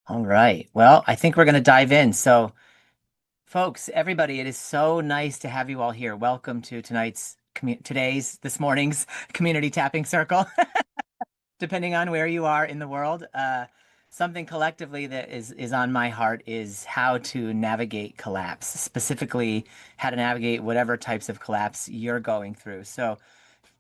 All right. Well, I think we're going to dive in. So, folks, everybody, it is so nice to have you all here. Welcome to this morning's community tapping circle. Depending on where you are in the world, something collectively that is on my heart is how to navigate collapse, specifically how to navigate whatever types of collapse you're going through. So,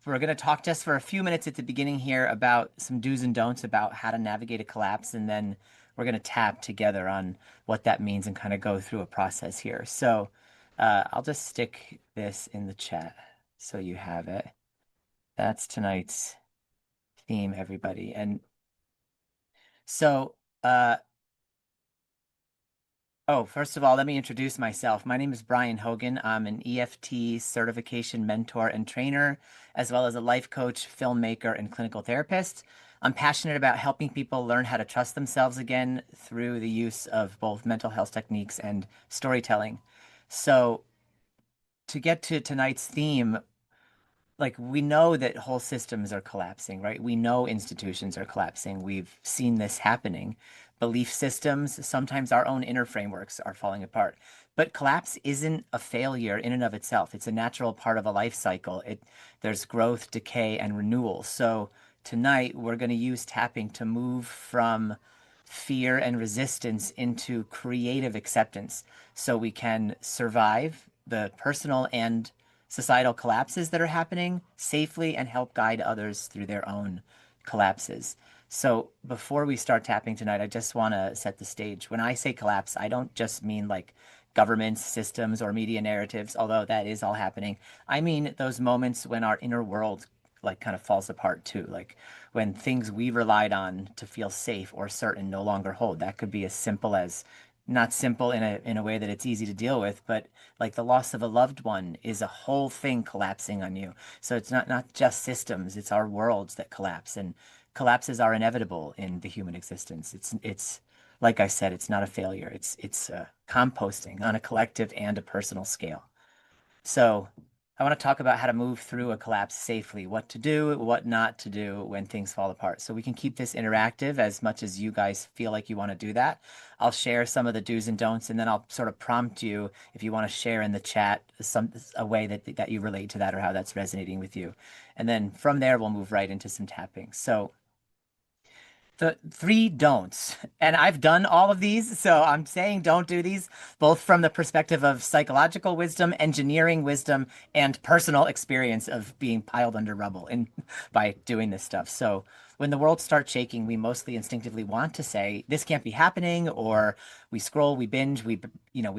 we're going to talk just for a few minutes at the beginning here about some do's and don'ts about how to navigate a collapse, and then we're going to tap together on what that means and kind of go through a process here. So I'll just stick this in the chat so you have it. That's tonight's theme, everybody. And so, first of all, let me introduce myself. My name is Brian Hogan. I'm an EFT certification mentor and trainer, as well as a life coach, filmmaker, and clinical therapist. I'm passionate about helping people learn how to trust themselves again through the use of both mental health techniques and storytelling. So, to get to tonight's theme, like we know that whole systems are collapsing, right? We know institutions are collapsing. We've seen this happening. Belief systems, sometimes our own inner frameworks are falling apart. But collapse isn't a failure in and of itself. It's a natural part of a life cycle. There's growth, decay, and renewal. So tonight we're going to use tapping to move from fear and resistance into creative acceptance so we can survive the personal and societal collapses that are happening safely and help guide others through their own collapses. So before we start tapping tonight, I just want to set the stage. When I say collapse, I don't just mean like governments, systems, or media narratives, although that is all happening. I mean those moments when our inner world like kind of falls apart too, like when things we relied on to feel safe or certain no longer hold. That could be as simple as not simple in a way that it's easy to deal with, but like the loss of a loved one is a whole thing collapsing on you. So it's not just systems, it's our worlds that collapse, and collapses are inevitable in the human existence. It's like I said, it's not a failure. It's composting on a collective and a personal scale. So I want to talk about how to move through a collapse safely, what to do, what not to do when things fall apart. So we can keep this interactive as much as you guys feel like you want to do that. I'll share some of the do's and don'ts, and then I'll sort of prompt you if you want to share in the chat a way that you relate to that or how that's resonating with you. And then from there, we'll move right into some tapping. So the three don'ts. And I've done all of these, so I'm saying don't do these, both from the perspective of psychological wisdom, engineering wisdom, and personal experience of being piled under rubble and by doing this stuff. So when the world starts shaking, we mostly instinctively want to say, this can't be happening, or we scroll, we binge, we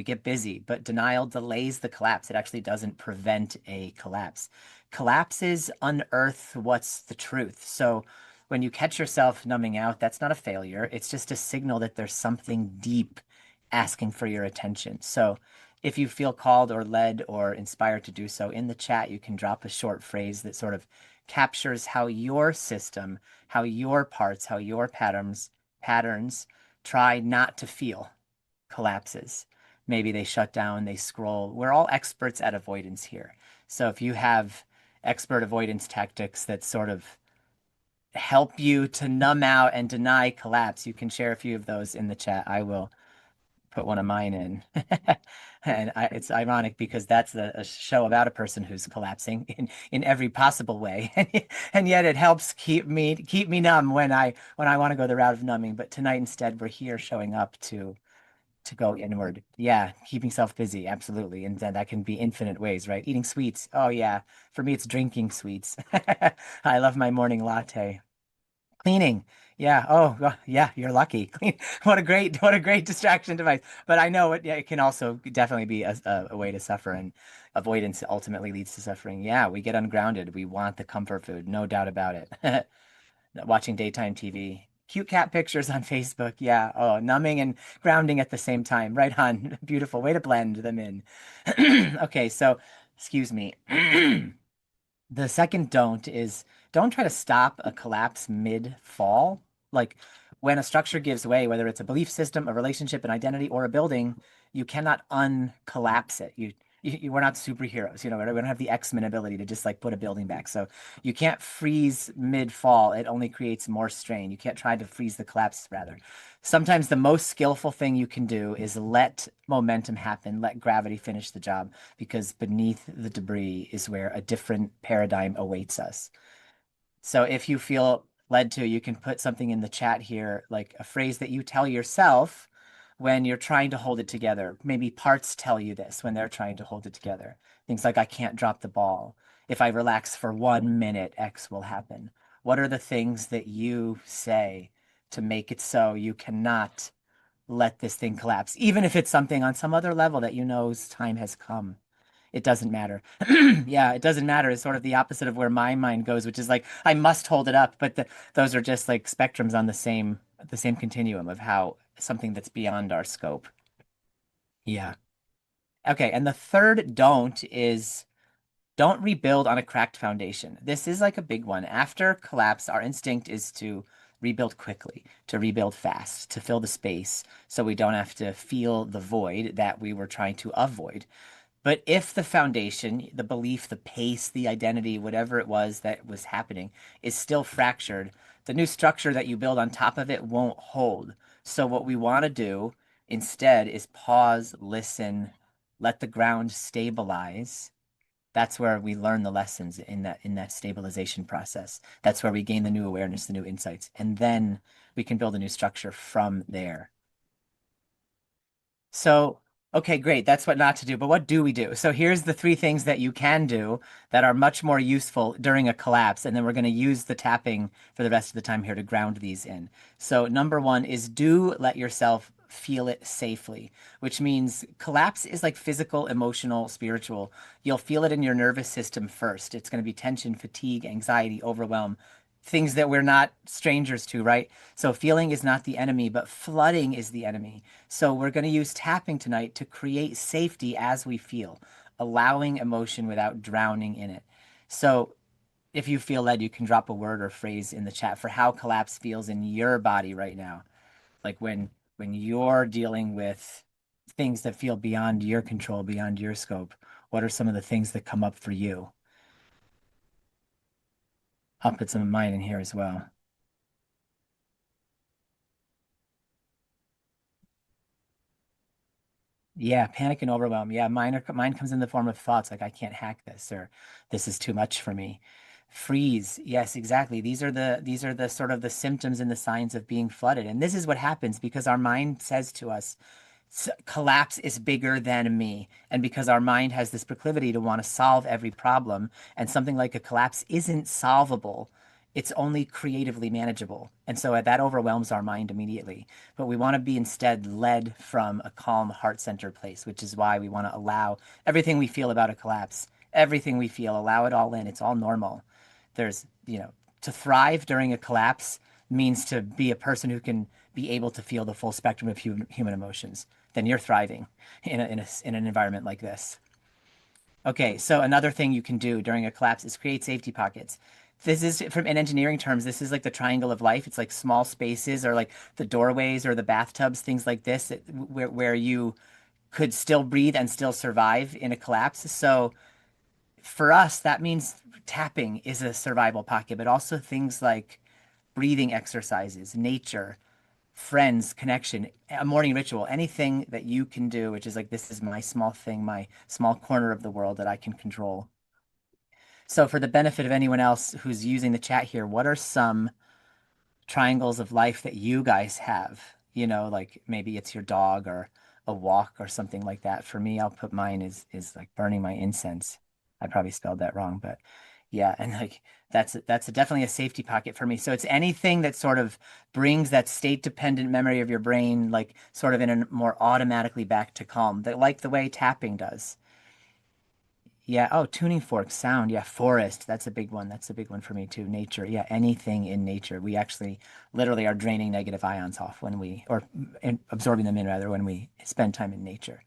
get busy, but denial delays the collapse. It actually doesn't prevent a collapse. Collapses unearth what's the truth. So when you catch yourself numbing out, that's not a failure. It's just a signal that there's something deep asking for your attention. So if you feel called or led or inspired to do so in the chat, you can drop a short phrase that sort of captures how your system, how your parts, how your patterns try not to feel collapses. Maybe they shut down, they scroll. We're all experts at avoidance here. So if you have expert avoidance tactics that sort of help you to numb out and deny collapse, you can share a few of those in the chat. I will put one of mine in. It's ironic because that's a show about a person who's collapsing in every possible way, and yet it helps keep me numb when I want to go the route of numbing. But tonight instead, we're here showing up to go inward. Yeah, keeping self busy, absolutely, and then that can be infinite ways, right? Eating sweets. Oh yeah, for me it's drinking sweets. I love my morning latte. Cleaning. Yeah. Oh, yeah, you're lucky. Clean. What a great distraction device. But I know yeah, it can also definitely be a way to suffer, and avoidance ultimately leads to suffering. Yeah, we get ungrounded. We want the comfort food, no doubt about it. Watching daytime TV. Cute cat pictures on Facebook. Yeah. Oh, numbing and grounding at the same time. Right on. Beautiful way to blend them in. Okay, so excuse me. The second don't is don't try to stop a collapse mid-fall. Like when a structure gives way, whether it's a belief system, a relationship, an identity, or a building, you cannot uncollapse it. we're not superheroes, we don't have the X-Men ability to just like put a building back. So you can't freeze mid-fall. It only creates more strain. You can't try to freeze the collapse, rather. Sometimes the most skillful thing you can do is let momentum happen, let gravity finish the job, because beneath the debris is where a different paradigm awaits us. So if you feel led to, you can put something in the chat here, like a phrase that you tell yourself when you're trying to hold it together. Maybe parts tell you this when they're trying to hold it together. Things like, I can't drop the ball. If I relax for 1 minute, X will happen. What are the things that you say to make it so you cannot let this thing collapse, even if it's something on some other level that you know's time has come? It doesn't matter. Yeah, it doesn't matter is sort of the opposite of where my mind goes, which is like I must hold it up, but those are just like spectrums on the same continuum of how something that's beyond our scope. Yeah. Okay, and the third don't is don't rebuild on a cracked foundation. This is like a big one. After collapse, our instinct is to rebuild quickly, to rebuild fast, to fill the space so we don't have to feel the void that we were trying to avoid. But if the foundation, the belief, the pace, the identity, whatever it was that was happening, is still fractured, the new structure that you build on top of it won't hold. So, what we want to do instead is pause, listen, let the ground stabilize. That's where we learn the lessons in that stabilization process. That's where we gain the new awareness, the new insights, and then we can build a new structure from there. So, okay, great. That's what not to do. But what do we do? So here's the three things that you can do that are much more useful during a collapse. And then we're going to use the tapping for the rest of the time here to ground these in. So number one is do let yourself feel it safely, which means collapse is like physical, emotional, spiritual. You'll feel it in your nervous system first. It's going to be tension, fatigue, anxiety, overwhelm, things that we're not strangers to, right? So feeling is not the enemy, but flooding is the enemy. So we're going to use tapping tonight to create safety as we feel, allowing emotion without drowning in it. So if you feel led, you can drop a word or phrase in the chat for how collapse feels in your body right now. Like when you're dealing with things that feel beyond your control, beyond your scope, what are some of the things that come up for you? I'll put some of mine in here as well. Yeah, panic and overwhelm. Yeah, mine comes in the form of thoughts like I can't hack this or this is too much for me. Freeze. Yes, exactly. These are the sort of the symptoms and the signs of being flooded. And this is what happens because our mind says to us, collapse is bigger than me. And because our mind has this proclivity to want to solve every problem, and something like a collapse isn't solvable, it's only creatively manageable. And so that overwhelms our mind immediately. But we want to be instead led from a calm heart center place, which is why we want to allow everything we feel about a collapse, everything we feel, allow it all in. It's all normal. To thrive during a collapse means to be a person who can be able to feel the full spectrum of human emotions. Then you're thriving in an environment like this. Okay, so another thing you can do during a collapse is create safety pockets. This is from in engineering terms, this is like the triangle of life. It's like small spaces or like the doorways or the bathtubs, things like this, where you could still breathe and still survive in a collapse. So for us, that means tapping is a survival pocket, but also things like breathing exercises, nature, friends, connection, a morning ritual, anything that you can do, which is like, this is my small thing, my small corner of the world that I can control. So, for the benefit of anyone else who's using the chat here, what are some triangles of life that you guys have? Like maybe it's your dog or a walk or something like that. For me, I'll put mine is like burning my incense. I probably spelled that wrong, but yeah, and like that's definitely a safety pocket for me. So it's anything that sort of brings that state dependent memory of your brain, like sort of in a more automatically back to calm, that like the way tapping does. Yeah. Oh, tuning fork sound. Yeah. Forest. That's a big one. That's a big one for me too. Nature. Yeah. Anything in nature. We actually literally are draining negative ions off or absorbing them in rather when we spend time in nature.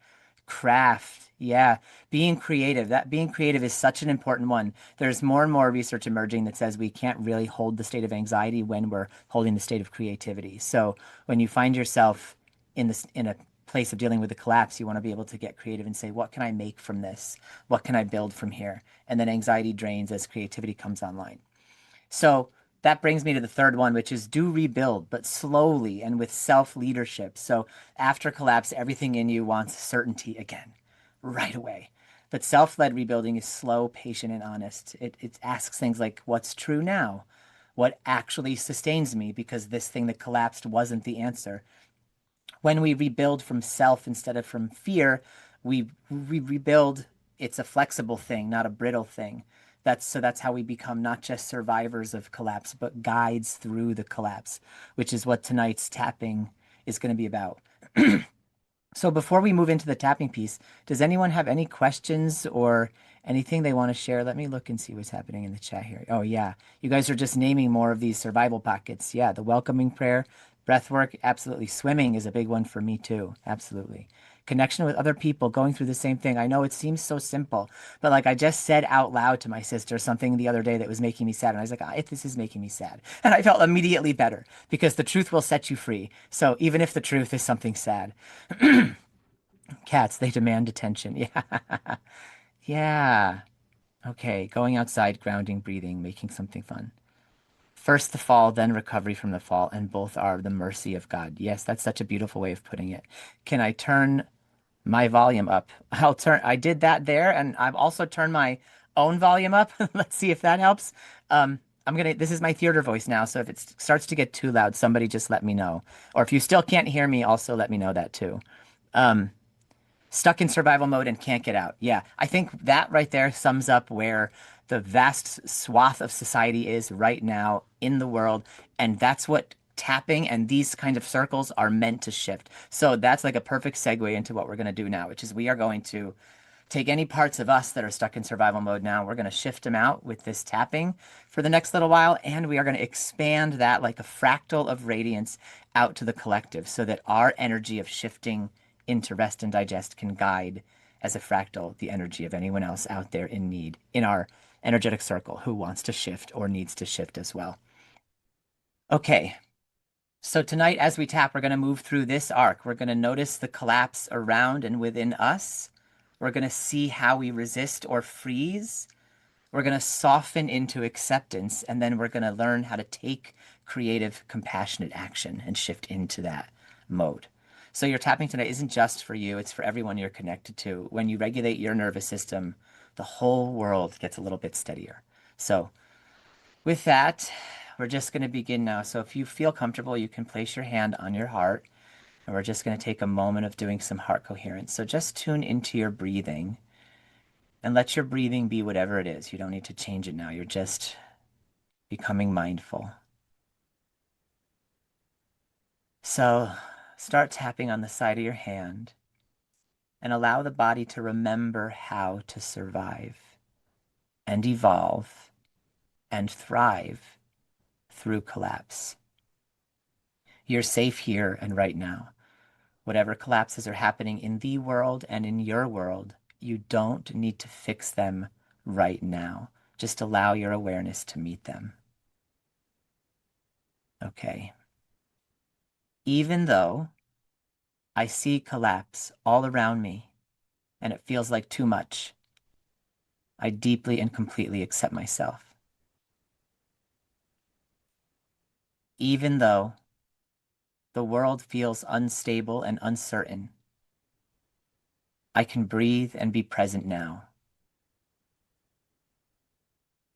Craft. Yeah. Being creative. That being creative is such an important one. There's more and more research emerging that says we can't really hold the state of anxiety when we're holding the state of creativity. So when you find yourself in a place of dealing with the collapse, you want to be able to get creative and say, what can I make from this? What can I build from here? And then anxiety drains as creativity comes online. So that brings me to the third one, which is do rebuild, but slowly and with self-leadership. So after collapse, everything in you wants certainty again, right away. But self-led rebuilding is slow, patient, and honest. It asks things like, what's true now? What actually sustains me? Because this thing that collapsed wasn't the answer. When we rebuild from self instead of from fear, we rebuild. It's a flexible thing, not a brittle thing. That's how we become not just survivors of collapse, but guides through the collapse, which is what tonight's tapping is going to be about. So before we move into the tapping piece, does anyone have any questions or anything they want to share? Let me look and see what's happening in the chat here. Oh yeah, you guys are just naming more of these survival pockets. Yeah, the welcoming prayer, breath work, absolutely. Swimming is a big one for me too. Absolutely. Connection with other people going through the same thing. I know it seems so simple, but like I just said out loud to my sister something the other day that was making me sad. And I was like, this is making me sad. And I felt immediately better because the truth will set you free. So even if the truth is something sad. Cats, they demand attention. Yeah. Yeah. Okay. Going outside, grounding, breathing, making something fun. First the fall, then recovery from the fall, and both are the mercy of God. Yes, that's such a beautiful way of putting it. Can I turn my volume up? I did that there, and I've also turned my own volume up. Let's see if that helps. This is my theater voice now, so if it starts to get too loud, somebody just let me know. Or if you still can't hear me, also let me know that too. Um, Stuck in survival mode and can't get out. Yeah, I think that right there sums up where the vast swath of society is right now in the world. And that's what tapping and these kind of circles are meant to shift. So that's like a perfect segue into what we're going to do now, which is we are going to take any parts of us that are stuck in survival mode now. We're going to shift them out with this tapping for the next little while. And we are going to expand that like a fractal of radiance out to the collective so that our energy of shifting into rest and digest can guide as a fractal the energy of anyone else out there in need in our energetic circle who wants to shift or needs to shift as well. Okay. So tonight, as we tap, we're going to move through this arc. We're going to notice the collapse around and within us. We're going to see how we resist or freeze. We're going to soften into acceptance, and then we're going to learn how to take creative, compassionate action and shift into that mode. So your tapping tonight isn't just for you, it's for everyone you're connected to. When you regulate your nervous system, the whole world gets a little bit steadier. So with that, we're just going to begin now. So if you feel comfortable, you can place your hand on your heart, and we're just going to take a moment of doing some heart coherence. So just tune into your breathing and let your breathing be whatever it is. You don't need to change it now. You're just becoming mindful. So start tapping on the side of your hand and allow the body to remember how to survive and evolve and thrive through collapse. You're safe here and right now. Whatever collapses are happening in the world and in your world, you don't need to fix them right now. Just allow your awareness to meet them. Okay. Even though I see collapse all around me and it feels like too much, I deeply and completely accept myself. Even though the world feels unstable and uncertain, I can breathe and be present now.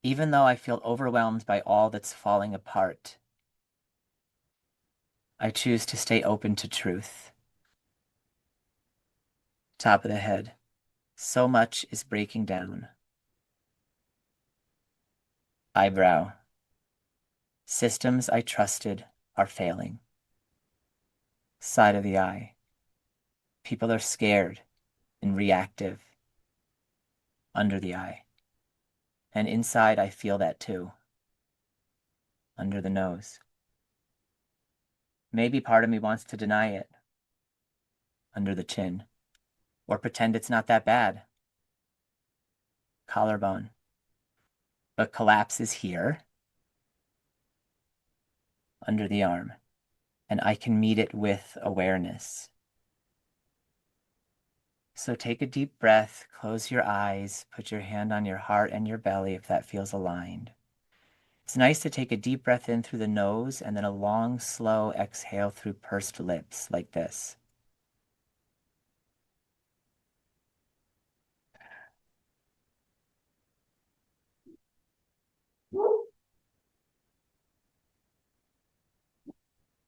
Even though I feel overwhelmed by all that's falling apart, I choose to stay open to truth. Top of the head. So much is breaking down. Eyebrow. Systems I trusted are failing. Side of the eye. People are scared and reactive. Under the eye. And inside, I feel that too. Under the nose. Maybe part of me wants to deny it. Under the chin. Or pretend it's not that bad. Collarbone. But collapse is here. Under the arm. And I can meet it with awareness. So take a deep breath, close your eyes, put your hand on your heart and your belly if that feels aligned. It's nice to take a deep breath in through the nose and then a long, slow exhale through pursed lips like this.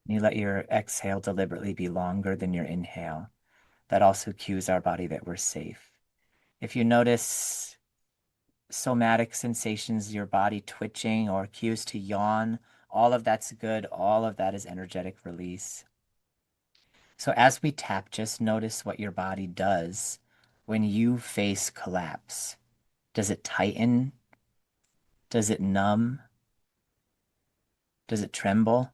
You let your exhale deliberately be longer than your inhale. That also cues our body that we're safe. If you notice somatic sensations, your body twitching or cues to yawn, all of that's good. All of that is energetic release. So as we tap, just notice what your body does when you face collapse. Does it tighten? Does it numb? Does it tremble?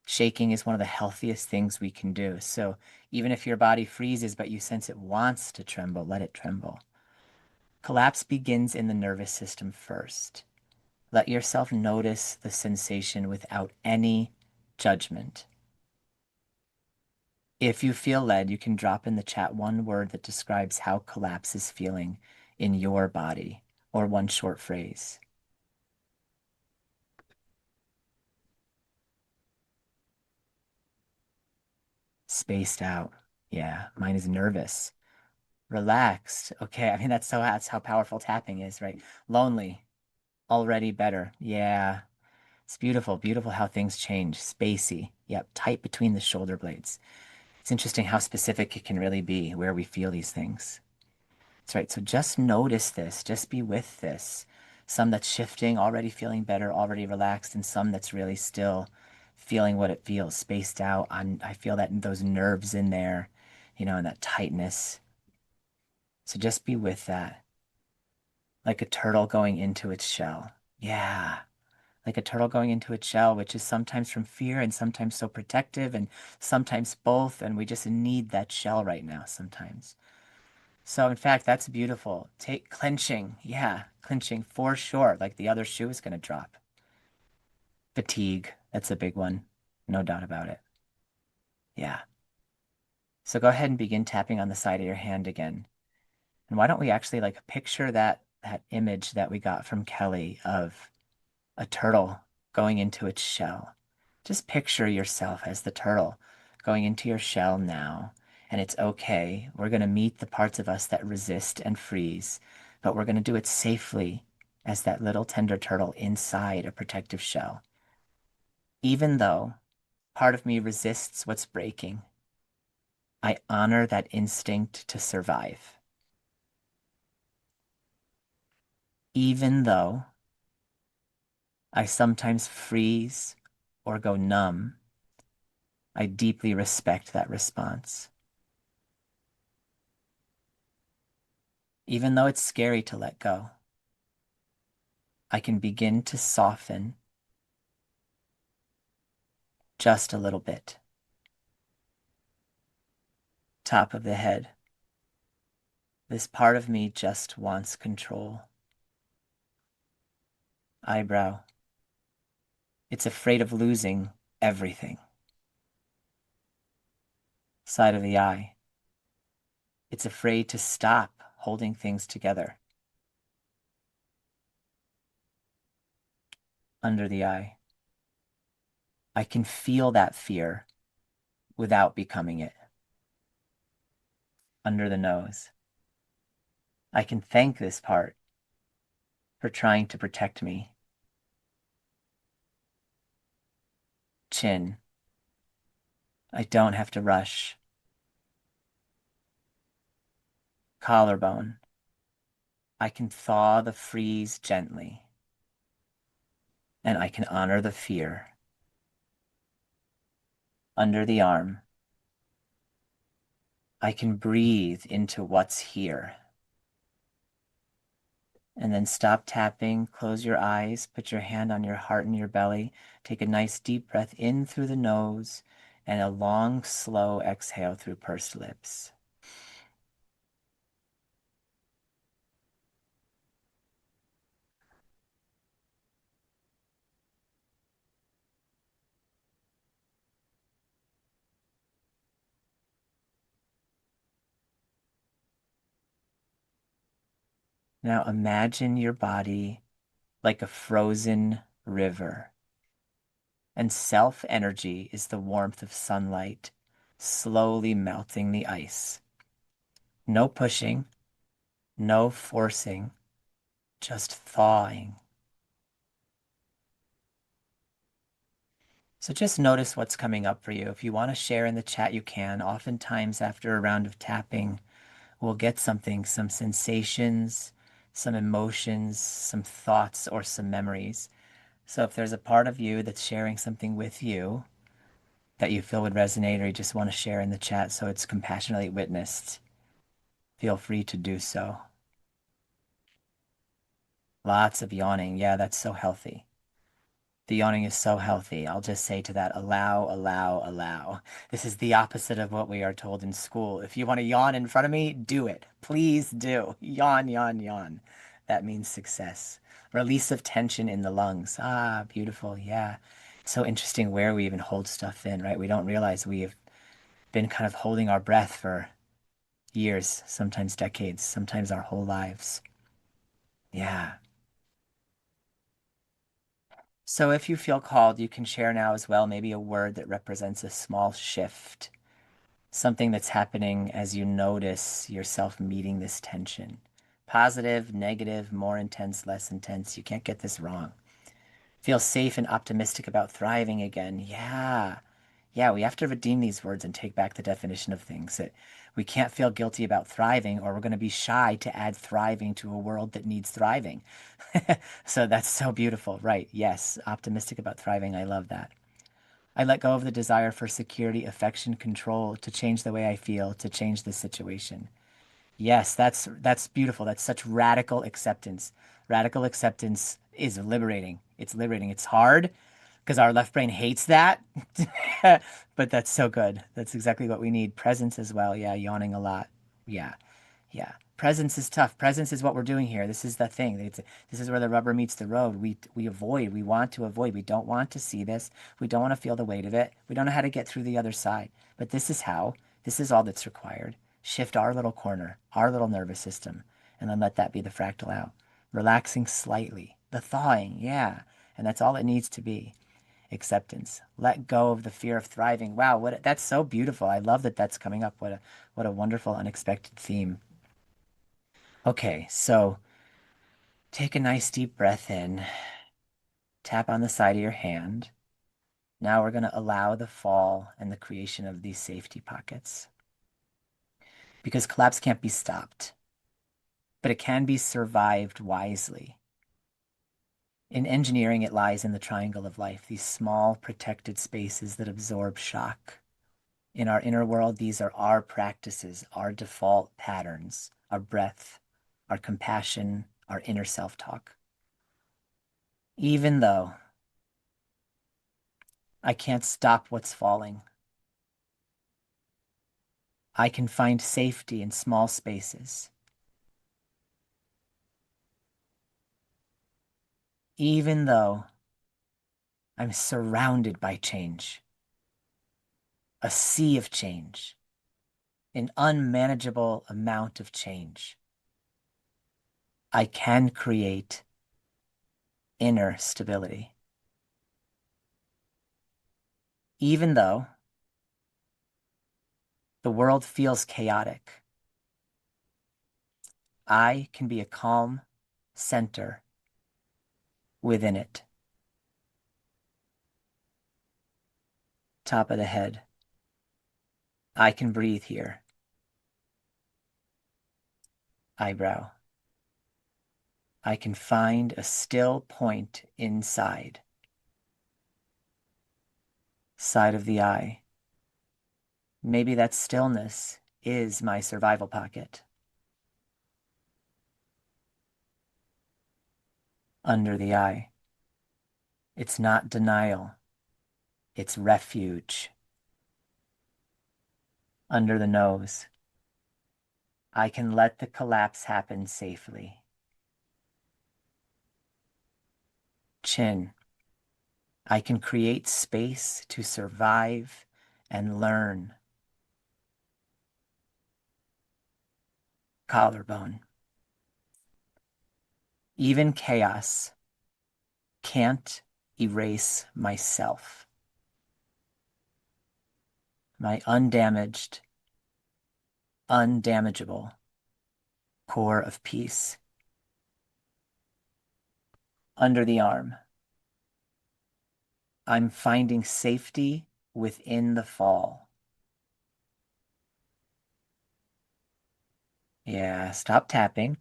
Shaking is one of the healthiest things we can do. So even if your body freezes, but you sense it wants to tremble, let it tremble. Collapse begins in the nervous system first. Let yourself notice the sensation without any judgment. If you feel led, you can drop in the chat one word that describes how collapse is feeling in your body or one short phrase. Spaced out. Yeah, mine is nervous. Relaxed. Okay, I mean that's how powerful tapping is, right? Lonely. Already better. Yeah. It's beautiful, beautiful how things change. Spacey. Yep, tight between the shoulder blades. It's interesting how specific it can really be where we feel these things. That's right. So just notice this, just be with this. Some that's shifting, already feeling better, already relaxed, and some that's really still feeling what it feels, spaced out. I feel that in those nerves in there, and that tightness. So just be with that, like a turtle going into its shell. Yeah, like a turtle going into its shell, which is sometimes from fear and sometimes so protective and sometimes both. And we just need that shell right now sometimes. So in fact, that's beautiful. Take clenching. Yeah, clenching for sure. Like the other shoe is going to drop. Fatigue. That's a big one. No doubt about it. Yeah. So go ahead and begin tapping on the side of your hand again. And why don't we actually like picture that image that we got from Kelly of a turtle going into its shell. Just picture yourself as the turtle going into your shell now. And it's okay. We're going to meet the parts of us that resist and freeze, but we're going to do it safely as that little tender turtle inside a protective shell. Even though part of me resists what's breaking, I honor that instinct to survive. Even though I sometimes freeze or go numb, I deeply respect that response. Even though it's scary to let go, I can begin to soften just a little bit. Top of the head. This part of me just wants control. Eyebrow. It's afraid of losing everything. Side of the eye. It's afraid to stop holding things together. Under the eye. I can feel that fear without becoming it. Under the nose. I can thank this part for trying to protect me. Chin. I don't have to rush. Collarbone. I can thaw the freeze gently, and I can honor the fear. Under the arm. I can breathe into what's here. And then stop tapping, close your eyes, put your hand on your heart and your belly. Take a nice deep breath in through the nose and a long, slow exhale through pursed lips. Now imagine your body like a frozen river, and self energy is the warmth of sunlight slowly melting the ice. No pushing, no forcing, just thawing. So just notice what's coming up for you. If you want to share in the chat, you can. Oftentimes, after a round of tapping, we'll get something, some sensations, some emotions, some thoughts, or some memories. So if there's a part of you that's sharing something with you that you feel would resonate, or you just want to share in the chat so it's compassionately witnessed, feel free to do so. Lots of yawning. Yeah, that's so healthy. The yawning is so healthy. I'll just say to that, allow, allow, allow. This is the opposite of what we are told in school. If you want to yawn in front of me, do it. Please do. Yawn, yawn, yawn. That means success. Release of tension in the lungs. Ah, beautiful. Yeah. It's so interesting where we even hold stuff in, right? We don't realize we have been kind of holding our breath for years, sometimes decades, sometimes our whole lives. Yeah. So if you feel called, you can share now as well, maybe a word that represents a small shift, something that's happening as you notice yourself meeting this tension. Positive, negative, more intense, less intense. You can't get this wrong. Feel safe and optimistic about thriving again. Yeah. Yeah, we have to redeem these words and take back the definition of things. That we can't feel guilty about thriving, or we're going to be shy to add thriving to a world that needs thriving. So that's so beautiful. Right. Yes. Optimistic about thriving. I love that. I let go of the desire for security, affection, control to change the way I feel, to change the situation. Yes, that's beautiful. That's such radical acceptance. Radical acceptance is liberating. It's liberating. It's hard because our left brain hates that. But that's so good. That's exactly what we need. Presence as well. Yeah, yawning a lot. Yeah. Yeah. Presence is tough. Presence is what we're doing here. This is the thing. This is where the rubber meets the road. We avoid. We want to avoid. We don't want to see this. We don't want to feel the weight of it. We don't know how to get through the other side. But this is how. This is all that's required. Shift our little corner, our little nervous system, and then let that be the fractal out. Relaxing slightly. The thawing. Yeah. And that's all it needs to be. Acceptance. Let go of the fear of thriving. Wow, that's so beautiful. I love that that's coming up. What a wonderful unexpected theme. Okay, so take a nice deep breath in, tap on the side of your hand. Now we're going to allow the fall and the creation of these safety pockets because collapse can't be stopped, but it can be survived wisely. In engineering, it lies in the triangle of life, these small protected spaces that absorb shock. In our inner world, these are our practices, our default patterns, our breath, our compassion, our inner self-talk. Even though I can't stop what's falling, I can find safety in small spaces. Even though I'm surrounded by change, a sea of change, an unmanageable amount of change, I can create inner stability. Even though the world feels chaotic, I can be a calm center within it. Top of the head. I can breathe here. Eyebrow. I can find a still point inside. Side of the eye. Maybe that stillness is my survival pocket. Under the eye. It's not denial. It's refuge. Under the nose. I can let the collapse happen safely. Chin. I can create space to survive and learn. Collarbone. Even chaos can't erase myself, my undamaged, undamageable core of peace under the arm. I'm finding safety within the fall. Yeah, stop tapping.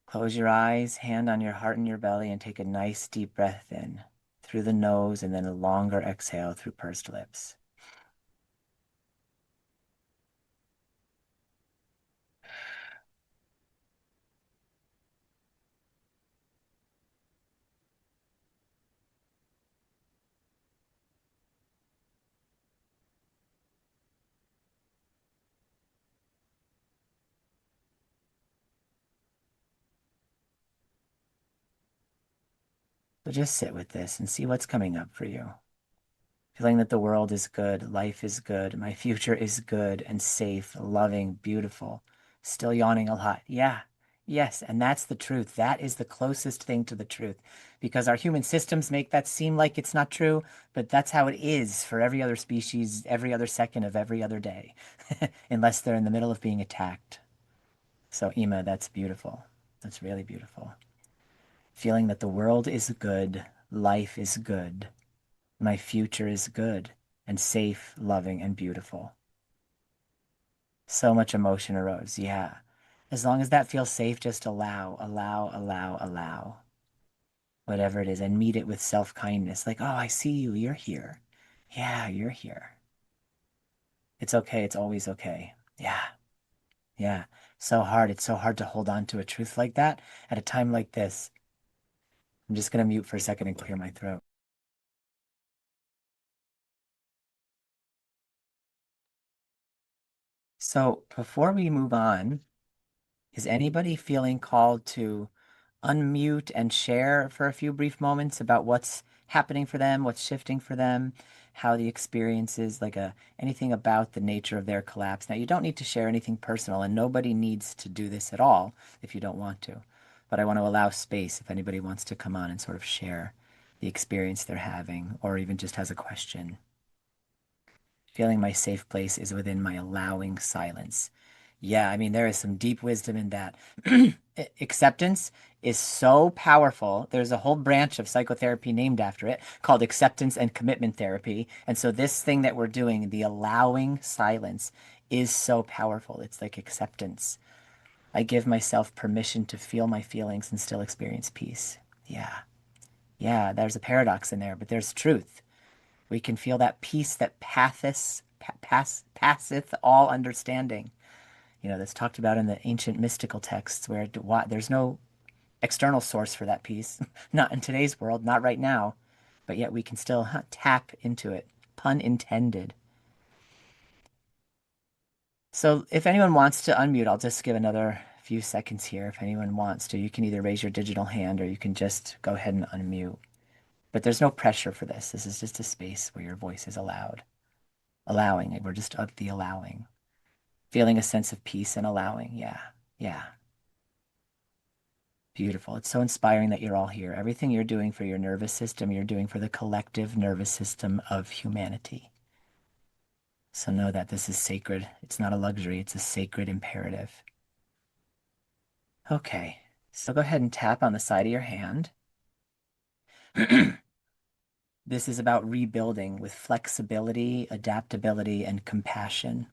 Close your eyes, hand on your heart and your belly, and take a nice deep breath in through the nose and then a longer exhale through pursed lips. So just sit with this and see what's coming up for you. Feeling that the world is good, life is good, my future is good and safe, loving, beautiful. Still yawning a lot. Yeah, yes, and that's the truth. That is the closest thing to the truth because our human systems make that seem like it's not true, but that's how it is for every other species, every other second of every other day, unless they're in the middle of being attacked. So, Ima, that's beautiful. That's really beautiful. Feeling that the world is good, life is good. My future is good and safe, loving, and beautiful. So much emotion arose. Yeah. As long as that feels safe, just allow, whatever it is, and meet it with self-kindness. Like, oh, I see you. You're here. Yeah, you're here. It's okay. It's always okay. Yeah. Yeah. So hard. It's so hard to hold on to a truth like that at a time like this. I'm just going to mute for a second and clear my throat. So before we move on, is anybody feeling called to unmute and share for a few brief moments about what's happening for them, what's shifting for them, how the experience is, like anything about the nature of their collapse? Now, you don't need to share anything personal, and nobody needs to do this at all if you don't want to. But I want to allow space if anybody wants to come on and sort of share the experience they're having, or even just has a question. Feeling my safe place is within my allowing silence. Yeah, I mean, there is some deep wisdom in that. Acceptance is so powerful. There's a whole branch of psychotherapy named after it called acceptance and commitment therapy. And so, this thing that we're doing, the allowing silence, is so powerful. It's like acceptance. I give myself permission to feel my feelings and still experience peace. Yeah. Yeah, there's a paradox in there, but there's truth. We can feel that peace that passeth all understanding. You know, that's talked about in the ancient mystical texts where there's no external source for that peace. Not in today's world, not right now, but yet we can still tap into it. Pun intended. So if anyone wants to unmute, I'll just give another few seconds here. If anyone wants to, you can either raise your digital hand or you can just go ahead and unmute. But there's no pressure for this. This is just a space where your voice is allowed. Allowing it. We're just of the allowing. Feeling a sense of peace and allowing. Yeah. Yeah. Beautiful. It's so inspiring that you're all here. Everything you're doing for your nervous system, you're doing for the collective nervous system of humanity. So know that this is sacred. It's not a luxury, it's a sacred imperative. Okay. So go ahead and tap on the side of your hand. This is about rebuilding with flexibility, adaptability, and compassion.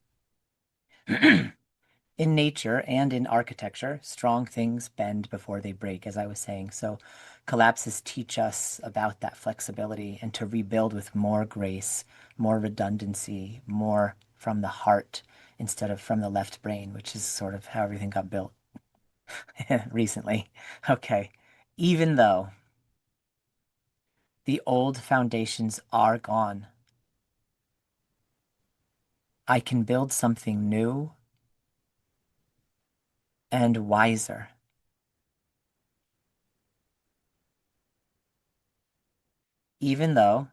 In nature and in architecture, strong things bend before they break, as I was saying. So collapses teach us about that flexibility and to rebuild with more grace, more redundancy, more from the heart instead of from the left brain, which is sort of how everything got built recently. Okay. Even though the old foundations are gone, I can build something new and wiser. Even though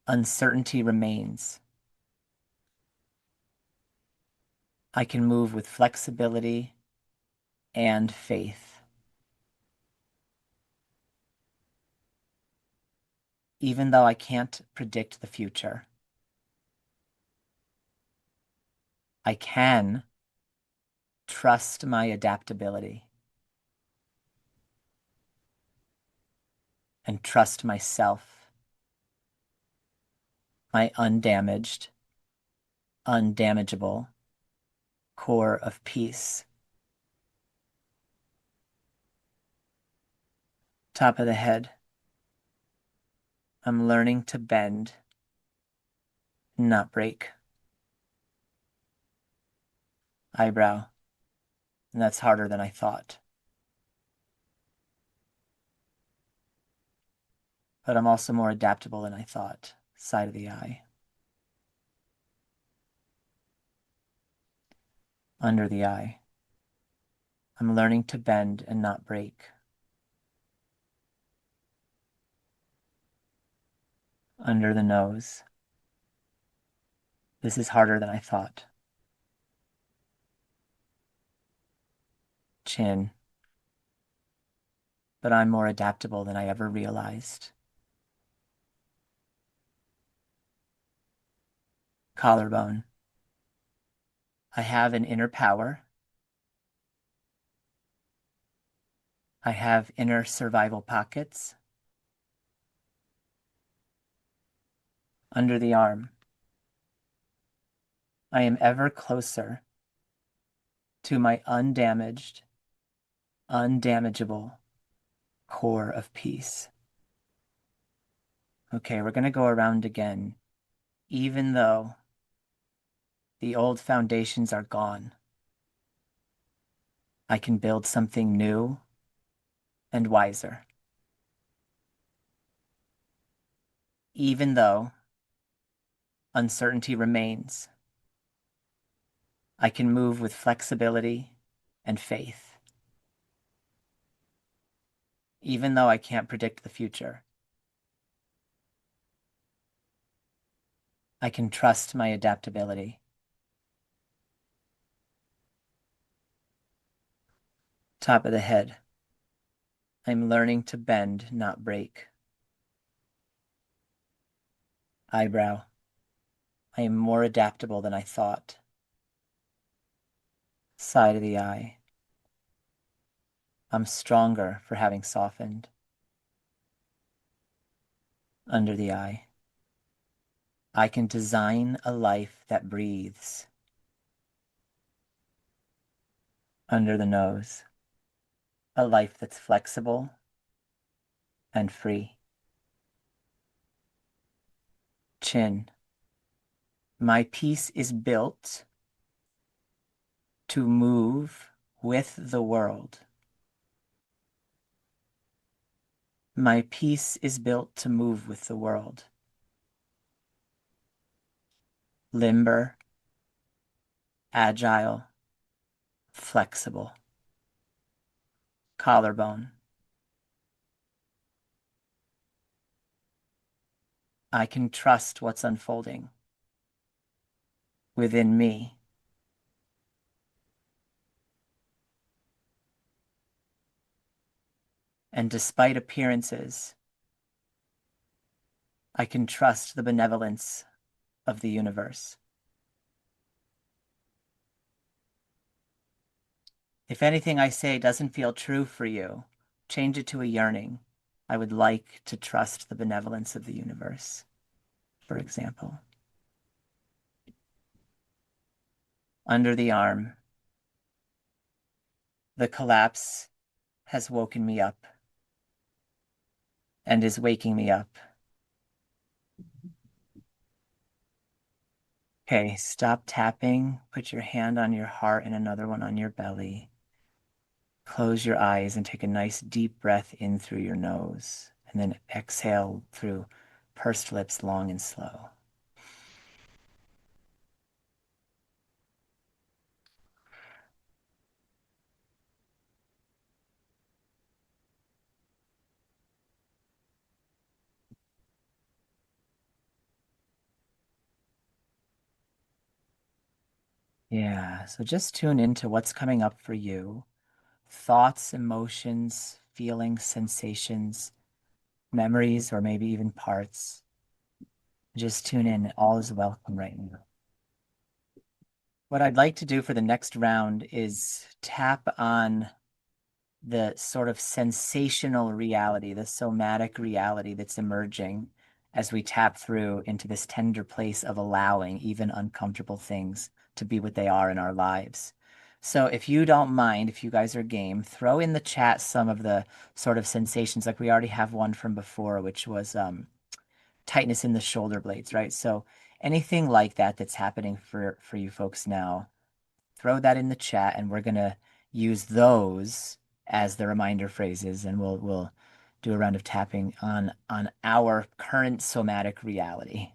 uncertainty remains, I can move with flexibility and faith. Even though I can't predict the future, I can trust my adaptability and trust myself, my undamaged, undamageable core of peace. Top of the head. I'm learning to bend, not break. Eyebrow. And that's harder than I thought. But I'm also more adaptable than I thought. Side of the eye. Under the eye. I'm learning to bend and not break. Under the nose. This is harder than I thought. Chin. But I'm more adaptable than I ever realized. Collarbone. I have an inner power. I have inner survival pockets. Under the arm. I am ever closer to my undamaged, undamageable core of peace. Okay, we're going to go around again. Even though the old foundations are gone, I can build something new and wiser. Even though uncertainty remains, I can move with flexibility and faith. Even though I can't predict the future, I can trust my adaptability. Top of the head. I'm learning to bend, not break. Eyebrow. I am more adaptable than I thought. Side of the eye. I'm stronger for having softened. Under the eye. I can design a life that breathes. Under the nose. A life that's flexible and free. Chin. My peace is built to move with the world. My peace is built to move with the world. Limber, agile, flexible. Collarbone. I can trust what's unfolding within me. And despite appearances, I can trust the benevolence of the universe. If anything I say doesn't feel true for you, change it to a yearning. I would like to trust the benevolence of the universe, for example. Under the arm. The collapse has woken me up and is waking me up. Okay, stop tapping. Put your hand on your heart and another one on your belly. Close your eyes and take a nice deep breath in through your nose, and then exhale through pursed lips, long and slow. Yeah, so just tune into what's coming up for you. thoughts, emotions, feelings, sensations, memories, or maybe even parts. Just tune in. All is welcome right now. What I'd like to do for the next round is tap on the sort of sensational reality, the somatic reality that's emerging as we tap through into this tender place of allowing even uncomfortable things to be what they are in our lives. So, if you don't mind, if you guys are game, throw in the chat some of the sort of sensations. Like we already have one from before, which was tightness in the shoulder blades, right? So, anything like that that's happening for you folks now, throw that in the chat, and we're gonna use those as the reminder phrases, and we'll do a round of tapping on our current somatic reality.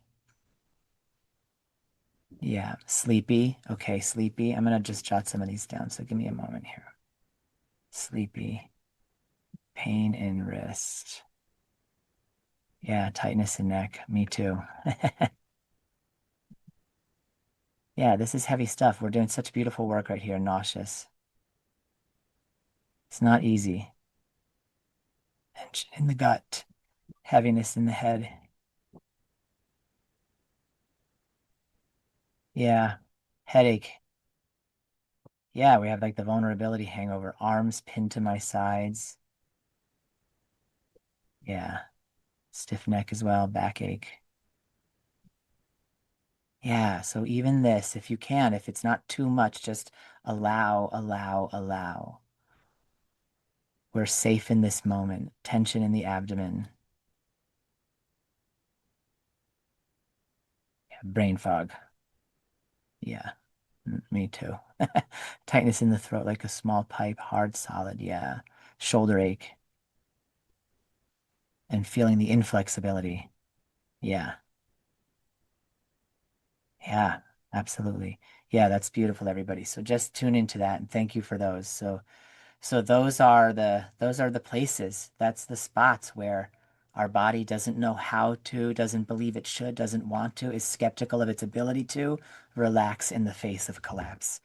Yeah, sleepy. Okay, sleepy. I'm gonna just jot some of these down, so give me a moment here. Sleepy, pain in wrist. Yeah, tightness in neck. Me too. Yeah, this is heavy stuff. We're doing such beautiful work right here. Nauseous. It's not easy. Tension in the gut, heaviness in the head. Yeah, headache. Yeah, we have like the vulnerability hangover, arms pinned to my sides. Yeah, stiff neck as well, backache. Yeah, so even this, if you can, if it's not too much, just allow, allow, allow. We're safe in this moment. Tension in the abdomen. Yeah, brain fog. Yeah, me too. Tightness in the throat, like a small pipe, hard, solid. Yeah, shoulder ache and feeling the inflexibility. Yeah. Yeah, absolutely. Yeah, that's beautiful, everybody. So just tune into that and thank you for those. So those are the places. That's the spots where our body doesn't know how to, doesn't believe it should, doesn't want to, is skeptical of its ability to relax in the face of collapse.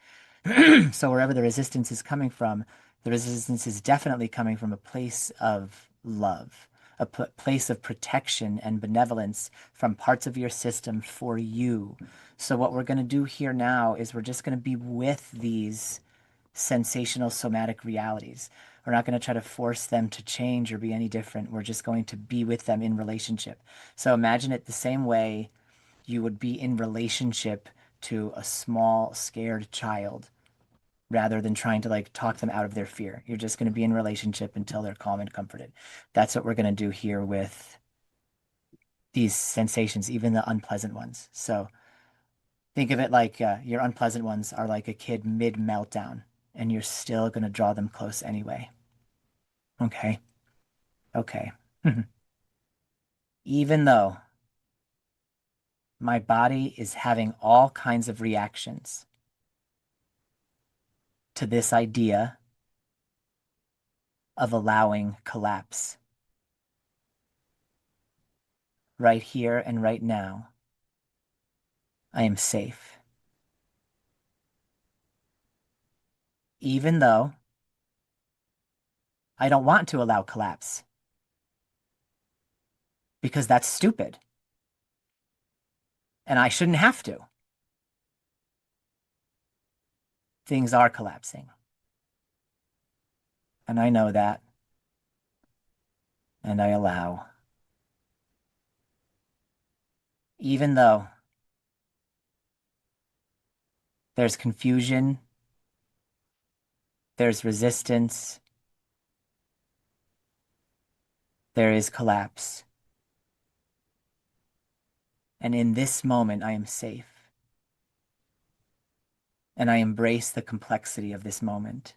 So wherever the resistance is coming from, the resistance is definitely coming from a place of love, a place of protection and benevolence from parts of your system for you. So what we're going to do here now is we're just going to be with these sensational somatic realities. We're not going to try to force them to change or be any different. We're just going to be with them in relationship. So imagine it the same way you would be in relationship to a small, scared child rather than trying to like talk them out of their fear. You're just going to be in relationship until they're calm and comforted. That's what we're going to do here with these sensations, even the unpleasant ones. So think of it like your unpleasant ones are like a kid mid meltdown, and you're still going to draw them close anyway. Okay. Okay. Even though my body is having all kinds of reactions to this idea of allowing collapse right here and right now, I am safe. Even though I don't want to allow collapse because that's stupid and I shouldn't have to. Things are collapsing. And I know that. And I allow. Even though there's confusion, there's resistance, there is collapse. And in this moment, I am safe. And I embrace the complexity of this moment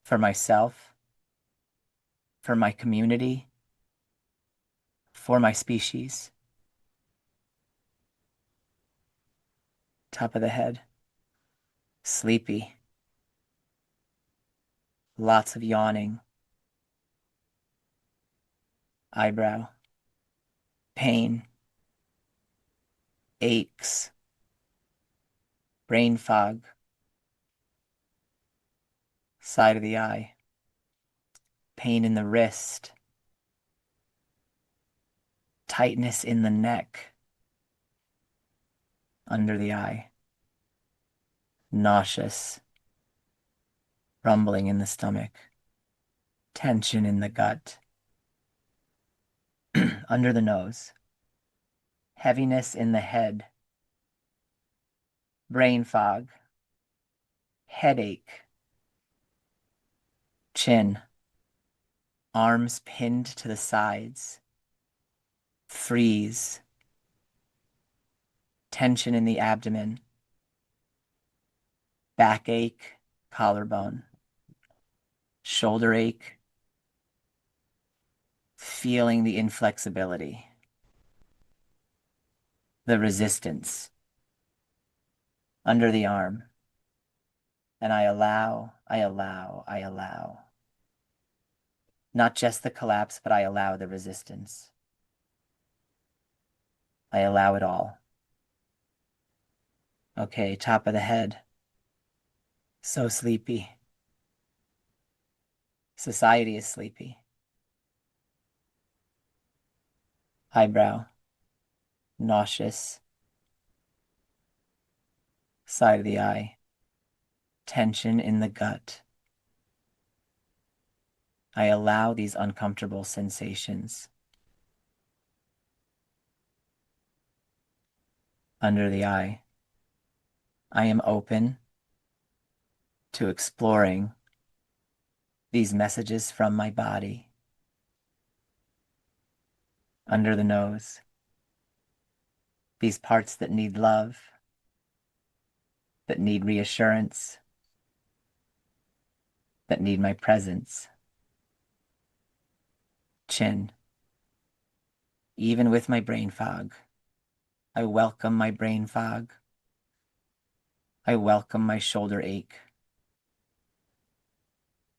for myself, for my community, for my species. Top of the head, sleepy, lots of yawning, eyebrow, pain, aches, brain fog, side of the eye, pain in the wrist, tightness in the neck, under the eye, nauseous, rumbling in the stomach, tension in the gut, under the nose, heaviness in the head, brain fog, headache, chin, arms pinned to the sides, freeze, tension in the abdomen, backache, collarbone, shoulder ache, feeling the inflexibility, the resistance under the arm. And I allow, I allow, I allow. Not just the collapse, but I allow the resistance. I allow it all. Okay, top of the head. So sleepy. Society is sleepy. Eyebrow. Nauseous. Side of the eye. Tension in the gut. I allow these uncomfortable sensations. Under the eye. I am open to exploring these messages from my body. Under the nose. These parts that need love, that need reassurance, that need my presence. Chin. Even with my brain fog, I welcome my brain fog. I welcome my shoulder ache.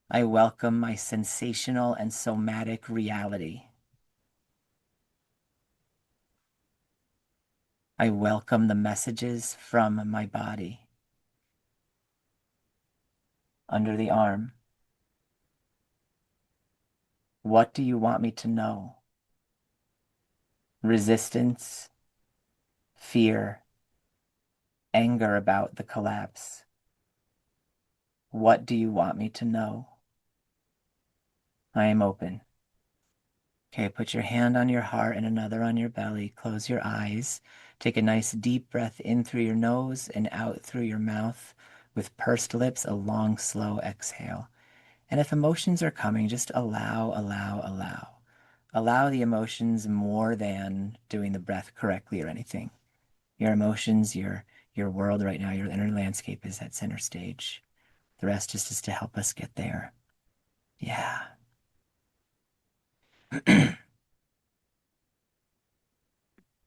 I welcome my sensational and somatic reality. I welcome the messages from my body. Under the arm. What do you want me to know? Resistance, fear, anger about the collapse. What do you want me to know? I am open. Okay, put your hand on your heart and another on your belly. Close your eyes. Take a nice deep breath in through your nose and out through your mouth with pursed lips, a long, slow exhale. And if emotions are coming, just allow, allow, allow. Allow the emotions more than doing the breath correctly or anything. Your emotions, your world right now, your inner landscape is at center stage. The rest is just to help us get there. Yeah.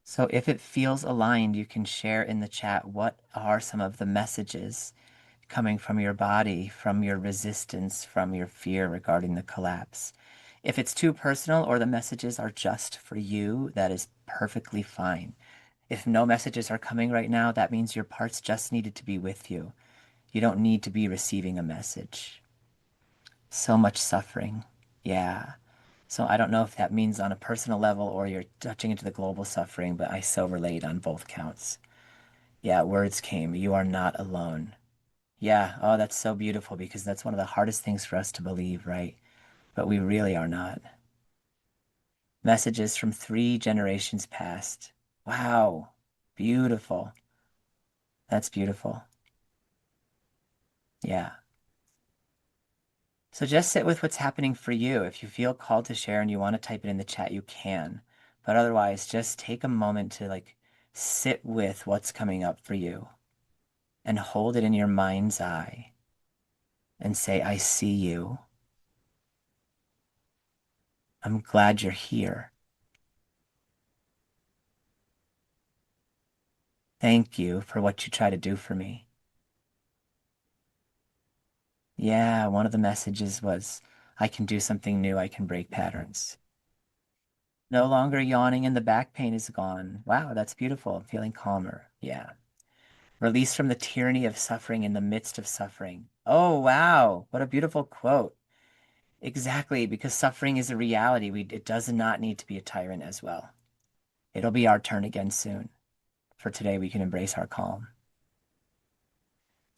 So if it feels aligned, you can share in the chat what are some of the messages coming from your body, from your resistance, from your fear regarding the collapse. If it's too personal or the messages are just for you, that is perfectly fine. If no messages are coming right now, that means your parts just needed to be with you. You don't need to be receiving a message. So much suffering. Yeah. So I don't know if that means on a personal level or you're touching into the global suffering, but I so relate on both counts. Yeah, words came. You are not alone. Yeah, oh, that's so beautiful because that's one of the hardest things for us to believe, right? But we really are not. Messages from 3 generations past. Wow, beautiful. That's beautiful. Yeah. So just sit with what's happening for you. If you feel called to share and you want to type it in the chat, you can. But otherwise, just take a moment to sit with what's coming up for you and hold it in your mind's eye and say, I see you. I'm glad you're here. Thank you for what you try to do for me. Yeah, one of the messages was, I can do something new. I can break patterns. No longer yawning and the back pain is gone. Wow, that's beautiful. I'm feeling calmer. Yeah. Release from the tyranny of suffering in the midst of suffering. Oh, wow. What a beautiful quote. Exactly, because suffering is a reality. It does not need to be a tyrant as well. It'll be our turn again soon. For today, we can embrace our calm.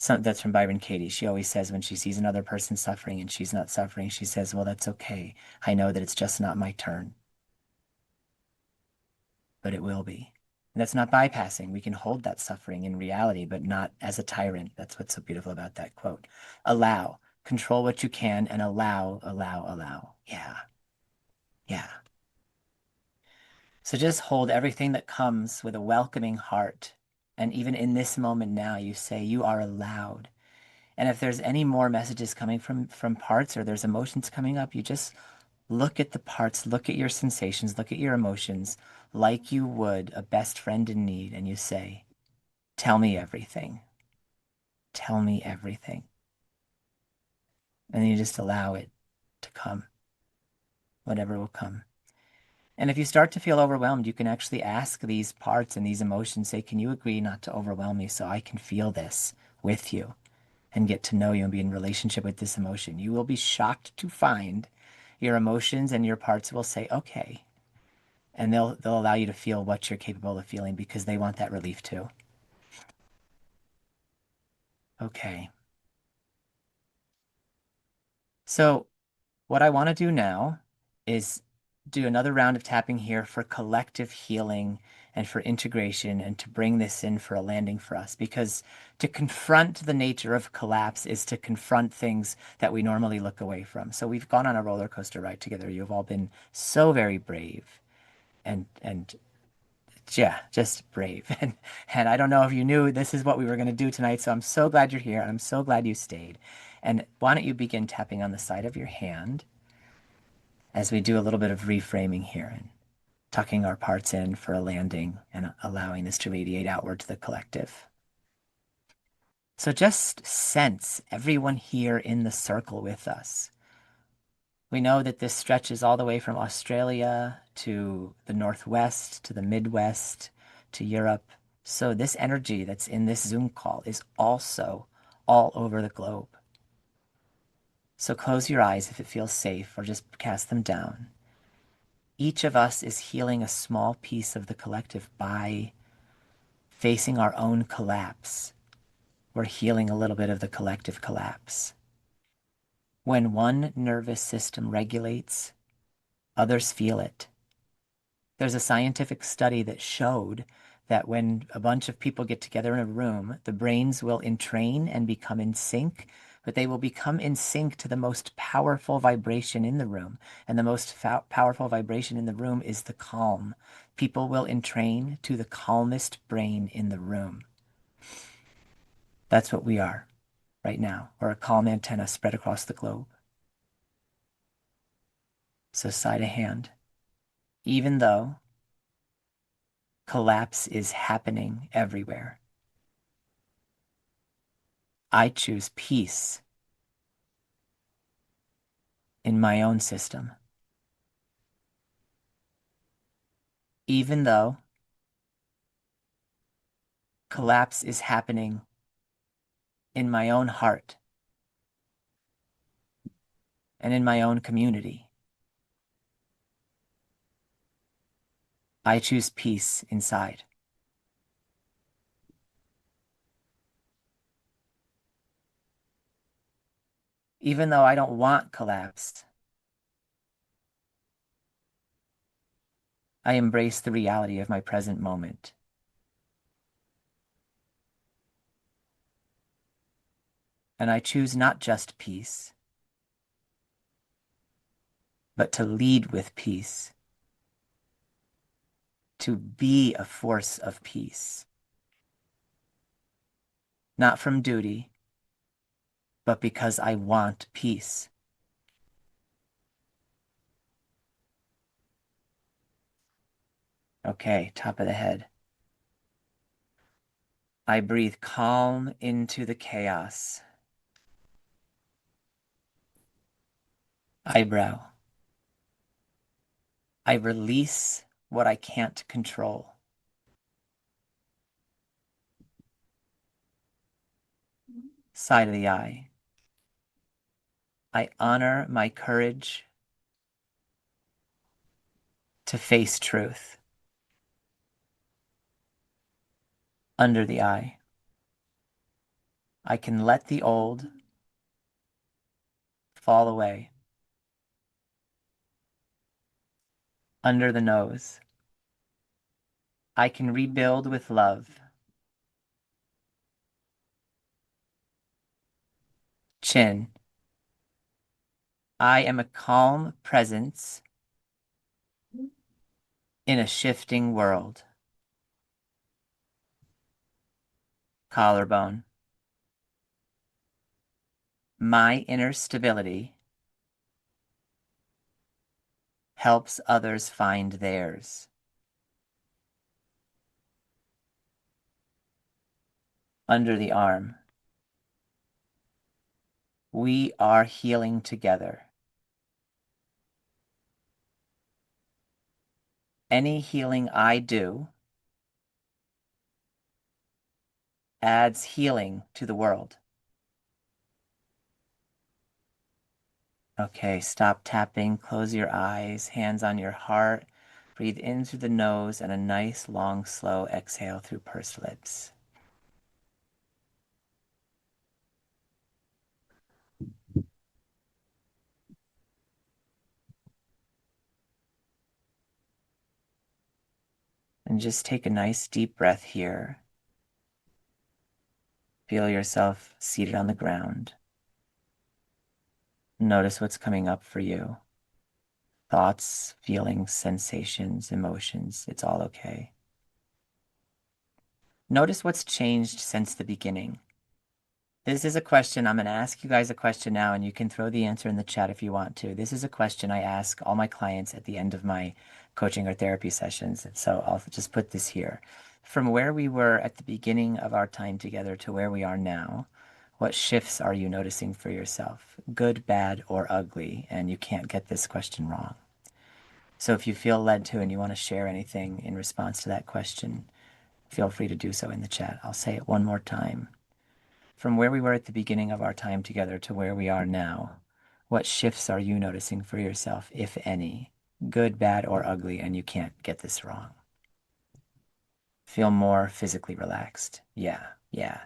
That's from Byron Katie. She always says when she sees another person suffering and she's not suffering, she says, well, that's okay. I know that it's just not my turn, but it will be. And that's not bypassing. We can hold that suffering in reality, but not as a tyrant. That's what's so beautiful about that quote. Allow, control what you can, and allow, allow, allow. Yeah, yeah. So just hold everything that comes with a welcoming heart. And even in this moment now, you say, you are allowed. And if there's any more messages coming from parts or there's emotions coming up, you just look at the parts, look at your sensations, look at your emotions like you would a best friend in need. And you say, tell me everything. Tell me everything. And then you just allow it to come, whatever will come. And if you start to feel overwhelmed, you can actually ask these parts and these emotions, say, can you agree not to overwhelm me so I can feel this with you and get to know you and be in relationship with this emotion? You will be shocked to find your emotions and your parts will say, okay. And they'll allow you to feel what you're capable of feeling because they want that relief too. Okay. So what I want to do now is do another round of tapping here for collective healing and for integration and to bring this in for a landing for us. Because to confront the nature of collapse is to confront things that we normally look away from. So we've gone on a roller coaster ride together. You've all been so very brave and yeah, just brave. And I don't know if you knew this is what we were going to do tonight. So I'm so glad you're here and I'm so glad you stayed. And why don't you begin tapping on the side of your hand as we do a little bit of reframing here and tucking our parts in for a landing and allowing this to radiate outward to the collective. So just sense everyone here in the circle with us. We know that this stretches all the way from Australia to the Northwest, to the Midwest, to Europe. So this energy that's in this Zoom call is also all over the globe. So close your eyes if it feels safe, or just cast them down. Each of us is healing a small piece of the collective by facing our own collapse. We're healing a little bit of the collective collapse. When one nervous system regulates, others feel it. There's a scientific study that showed that when a bunch of people get together in a room, the brains will entrain and become in sync, but they will become in sync to the most powerful vibration in the room. And the most powerful vibration in the room is the calm. People will entrain to the calmest brain in the room. That's what we are right now. We're a calm antenna spread across the globe. So side of hand, even though collapse is happening everywhere, I choose peace in my own system, even though collapse is happening in my own heart and in my own community. I choose peace inside. Even though I don't want collapse, I embrace the reality of my present moment. And I choose not just peace, but to lead with peace, to be a force of peace, not from duty, but because I want peace. Okay, top of the head. I breathe calm into the chaos. Eyebrow. I release what I can't control. Side of the eye. I honor my courage to face truth. Under the eye. I can let the old fall away. Under the nose. I can rebuild with love. Chin. I am a calm presence in a shifting world. Collarbone. My inner stability helps others find theirs. Under the arm. We are healing together. Any healing I do adds healing to the world. Okay, stop tapping, close your eyes, hands on your heart. Breathe in through the nose and a nice, long, slow exhale through pursed lips. And just take a nice deep breath here. Feel yourself seated on the ground. Notice what's coming up for you. Thoughts, feelings, sensations, emotions. It's all okay. Notice what's changed since the beginning. This is a question. I'm going to ask you guys a question now, and you can throw the answer in the chat if you want to. This is a question I ask all my clients at the end of my coaching or therapy sessions. And so I'll just put this here. From where we were at the beginning of our time together to where we are now, what shifts are you noticing for yourself? Good, bad, or ugly? And you can't get this question wrong. So if you feel led to and you want to share anything in response to that question, feel free to do so in the chat. I'll say it one more time. From where we were at the beginning of our time together to where we are now, what shifts are you noticing for yourself, if any? Good, bad, or ugly, and you can't get this wrong. Feel more physically relaxed. Yeah, yeah.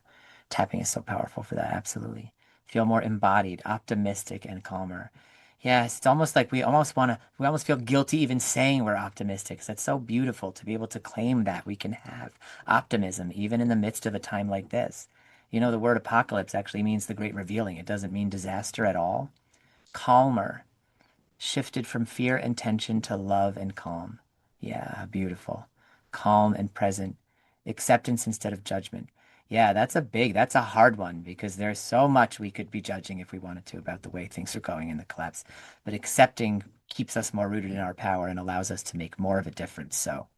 Tapping is so powerful for that, absolutely. Feel more embodied, optimistic, and calmer. Yes, it's almost like we almost feel guilty even saying we're optimistic. 'Cause that's so beautiful to be able to claim that we can have optimism even in the midst of a time like this. You know, the word apocalypse actually means the great revealing. It doesn't mean disaster at all. Calmer, shifted from fear and tension to love and calm. Yeah, beautiful. Calm and present. Acceptance instead of judgment. Yeah, that's a hard one because there's so much we could be judging if we wanted to about the way things are going in the collapse. But accepting keeps us more rooted in our power and allows us to make more of a difference. So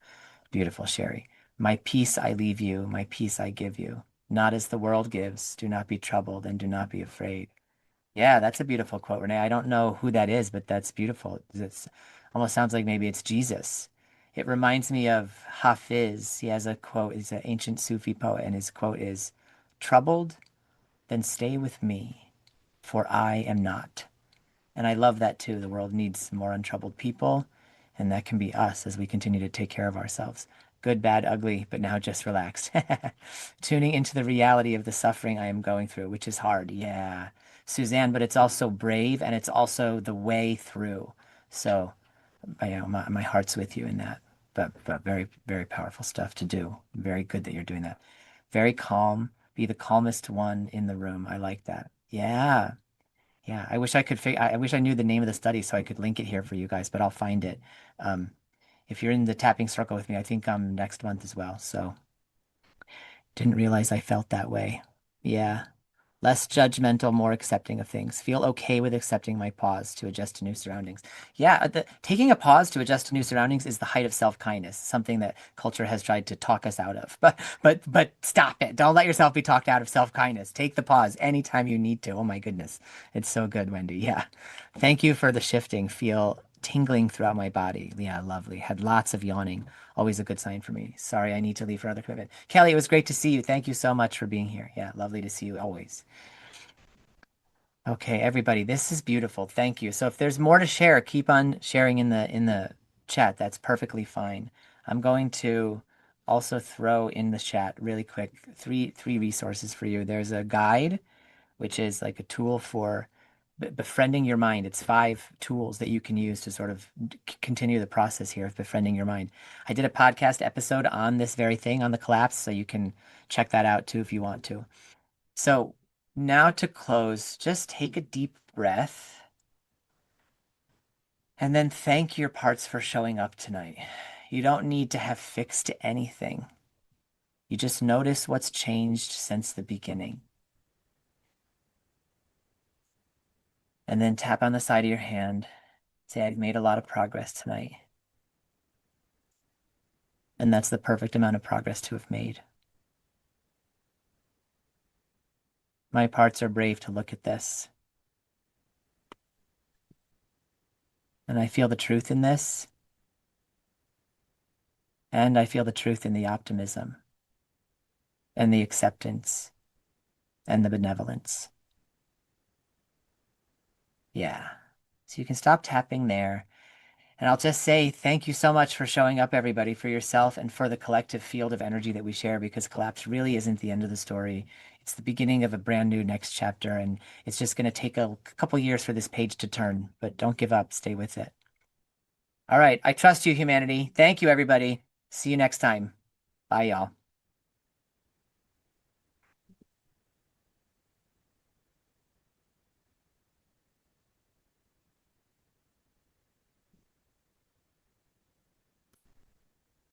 beautiful, Sherry. My peace I leave you, my peace I give you. Not as the world gives. Do not be troubled and do not be afraid. Yeah, that's a beautiful quote, Renee. I don't know who that is, but that's beautiful. It's almost sounds like maybe it's Jesus. It reminds me of Hafiz. He has a quote. He's an ancient Sufi poet, and his quote is, "Troubled, then stay with me, for I am not." And I love that too. The world needs more untroubled people, and that can be us as we continue to take care of ourselves. Good, bad, ugly, but now just relaxed. Tuning into the reality of the suffering I am going through, which is hard. Yeah, Suzanne, but it's also brave and it's also the way through. So, my heart's with you in that. But very, very powerful stuff to do. Very good that you're doing that. Very calm. Be the calmest one in the room. I like that. Yeah. Yeah, I wish I could I wish I knew the name of the study so I could link it here for you guys, but I'll find it. Um, if you're in the tapping circle with me, I think next month as well. So didn't realize I felt that way. Yeah. Less judgmental, more accepting of things. Feel okay with accepting my pause to adjust to new surroundings. Yeah, taking a pause to adjust to new surroundings is the height of self-kindness, something that culture has tried to talk us out of. But stop it. Don't let yourself be talked out of self-kindness. Take the pause anytime you need to. Oh my goodness. It's so good, Wendy. Yeah. Thank you for the shifting. Feel tingling throughout my body. Yeah, lovely. Had lots of yawning. Always a good sign for me. Sorry, I need to leave for other commitment. Kelly, it was great to see you. Thank you so much for being here. Yeah, lovely to see you always. Okay, everybody, this is beautiful. Thank you. So if there's more to share, keep on sharing in the chat. That's perfectly fine. I'm going to also throw in the chat really quick three resources for you. There's a guide, which is like a tool for befriending your mind. It's 5 tools that you can use to sort of continue the process here of befriending your mind. I did a podcast episode on this very thing, on the collapse, so you can check that out too if you want to. So now to close, just take a deep breath and then thank your parts for showing up tonight. You don't need to have fixed anything. You just notice what's changed since the beginning. And then tap on the side of your hand. Say, I've made a lot of progress tonight. And that's the perfect amount of progress to have made. My parts are brave to look at this. And I feel the truth in this. And I feel the truth in the optimism and the acceptance and the benevolence. Yeah. So you can stop tapping there. And I'll just say thank you so much for showing up, everybody, for yourself and for the collective field of energy that we share, because collapse really isn't the end of the story. It's the beginning of a brand new next chapter, and it's just going to take a couple years for this page to turn, but don't give up. Stay with it. All right. I trust you, humanity. Thank you, everybody. See you next time. Bye, y'all.